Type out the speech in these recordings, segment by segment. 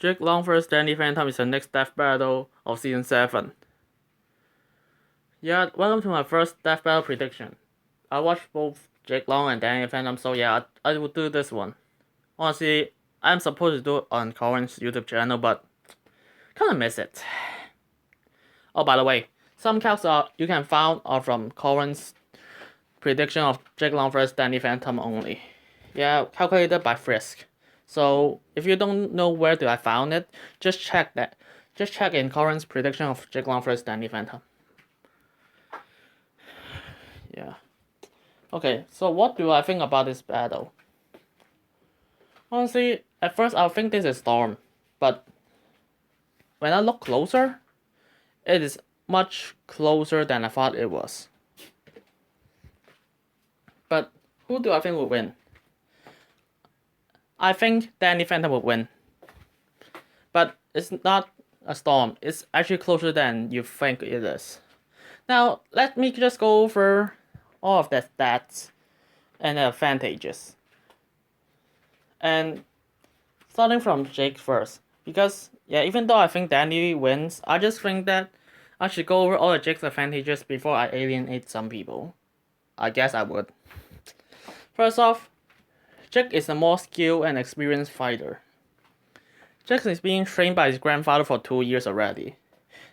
Jake Long vs Danny Phantom is the next death battle of Season 7. Yeah, welcome to my first death battle prediction. I watched both Jake Long and Danny Phantom, so yeah, I will do this one. Honestly, I'm supposed to do it on Korin's YouTube channel, but kinda miss it. Oh, by the way, some calcs you can find are from Korin's prediction of Jake Long vs Danny Phantom only. Yeah, calculated by Frisk. So if you don't know where I found it, just check that. Just check in Korin's prediction of Jake Long vs Danny Phantom. Yeah. Okay, so what do I think about this battle? Honestly, at first I think this is Storm, but when I look closer, it is much closer than I thought it was. But who do I think will win? I think Danny Phantom will win. But it's not a Storm, it's actually closer than you think it is. Now, let me just go over all of the stats and advantages. And starting from Jake first, because yeah, even though I think Danny wins, I just think that I should go over all of Jake's advantages before I alienate some people. I guess I would. First off, Jake is a more skilled and experienced fighter. Jake is being trained by his grandfather for 2 years already,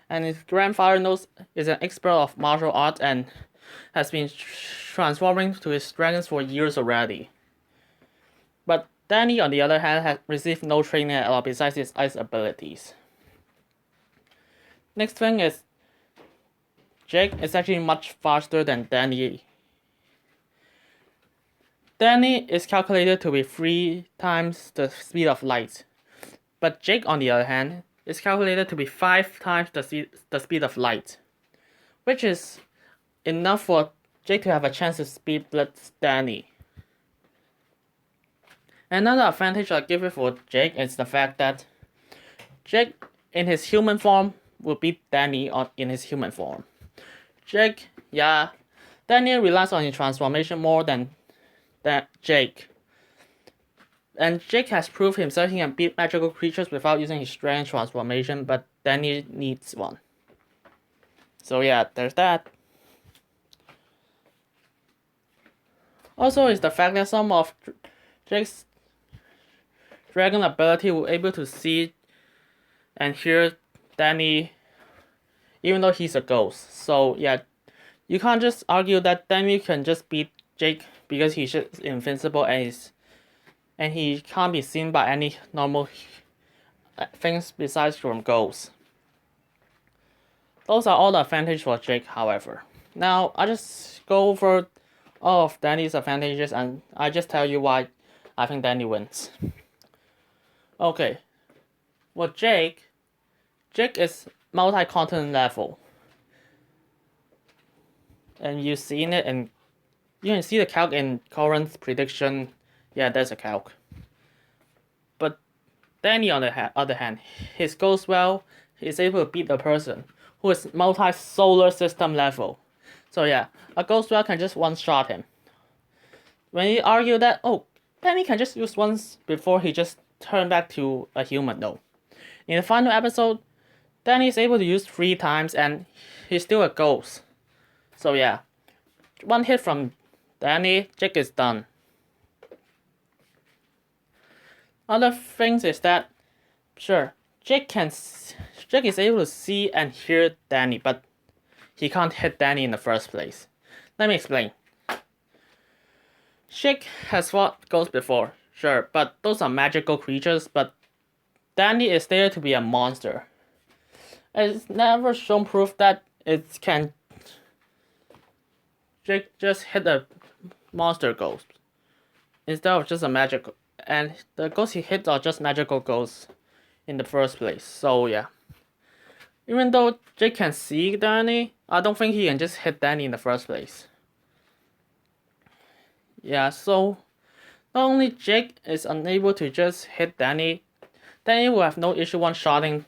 and his grandfather is an expert of martial arts and has been transforming to his dragons for years already. But Danny, on the other hand, has received no training at all besides his ice abilities. Next thing is, Jake is actually much faster than Danny. Danny is calculated to be 3 times the speed of light, but Jake, on the other hand, is calculated to be 5 times the speed of light, which is enough for Jake to have a chance to speed blitz Danny. Another advantage I give it for Jake is the fact that Jake, in his human form, will beat Danny in his human form. Jake, yeah, Danny relies on his transformation more than Jake. And Jake has proved himself he can beat magical creatures without using his strength transformation, but Danny needs one. So yeah, there's that. Also is the fact that some of Jake's dragon ability will able to see and hear Danny even though he's a ghost. So yeah, you can't just argue that Danny can just beat Jake because he's just invincible and he can't be seen by any normal things besides from ghosts. Those are all the advantages for Jake, however. Now I just go over all of Danny's advantages and I just tell you why I think Danny wins. Okay, well Jake is multi-continent level, and you've seen it, and you can see the calc in Korin's prediction. Yeah, there's a calc. But Danny, on the other hand, his goes well. He's able to beat a person who is multi-solar system level. So yeah, a Ghostwell can just one-shot him. When you argue that, oh, Danny can just use once before he just turn back to a human, no. In the final episode, Danny is able to use 3 times and he's still a ghost. So yeah, one hit from Danny, Jake is done. Other things is that, sure, Jake is able to see and hear Danny, but he can't hit Danny in the first place. Let me explain. Jake has fought ghosts before, sure, but those are magical creatures, but Danny is there to be a monster. It's never shown proof that it can Jake just hit a monster ghost instead of just a magical, and the ghosts he hits are just magical ghosts in the first place. So yeah, even though Jake can see Danny, I don't think he can just hit Danny in the first place. Yeah, so not only Jake is unable to just hit Danny will have no issue one-shotting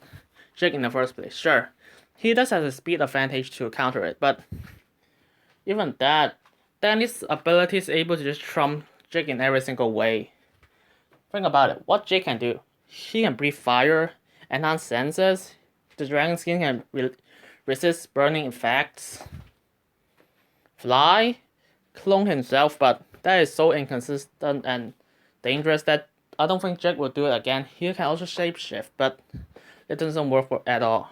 Jake in the first place. Sure, he does have a speed advantage to counter it, but even that, Danny's ability is able to just trump Jake in every single way. Think about it, what Jake can do. he can breathe fire, enhance senses. The dragon skin can resist burning effects. Fly, clone himself, but that is so inconsistent and dangerous that I don't think Jake will do it again. He can also shapeshift, but it doesn't work at all.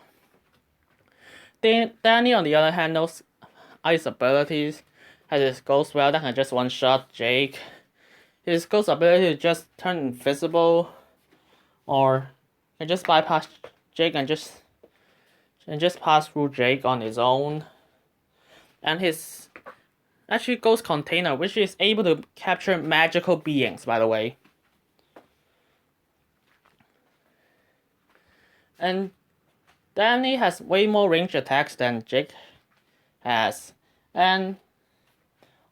Danny, on the other hand, knows ice abilities, has his ghost well that can just one-shot Jake. His ghost ability to just turn invisible, or can just bypass Jake and just pass through Jake on his own. And his actually ghost container, which is able to capture magical beings, by the way. And Danny has way more range attacks than Jake has. And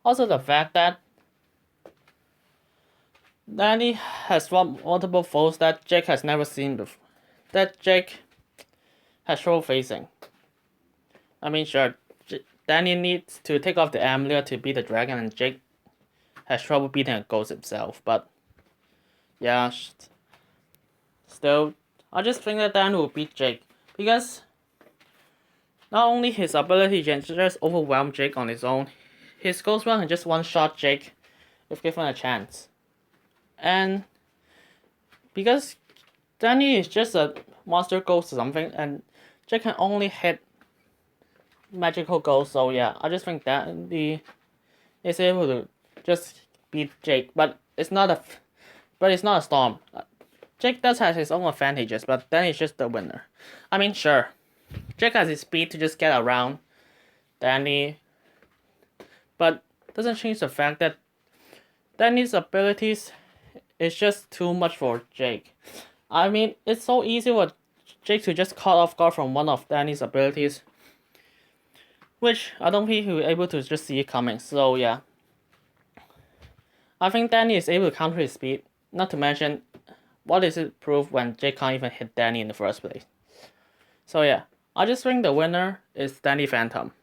also the fact that Danny has multiple foes that Jake has never seen before. That Jake has trouble facing. I mean, sure, Danny needs to take off the amulet to beat the dragon, and Jake has trouble beating a ghost himself. But yeah, still, I just think that Danny will beat Jake because not only his ability can just overwhelm Jake on his own, his ghost one can just one-shot Jake if given a chance. And because Danny is just a monster ghost or something, and Jake can only hit magical ghosts, so yeah, I just think Danny is able to just beat Jake, but it's not a storm. Jake does have his own advantages, but Danny is just the winner. I mean, sure, Jake has his speed to just get around Danny, but doesn't change the fact that Danny's abilities is just too much for Jake. I mean, it's so easy for Jake to just caught off guard from one of Danny's abilities, which I don't think he will be able to just see it coming. So yeah, I think Danny is able to counter his speed. Not to mention, what is it proof when Jake can't even hit Danny in the first place? So yeah, I just think the winner is Danny Phantom.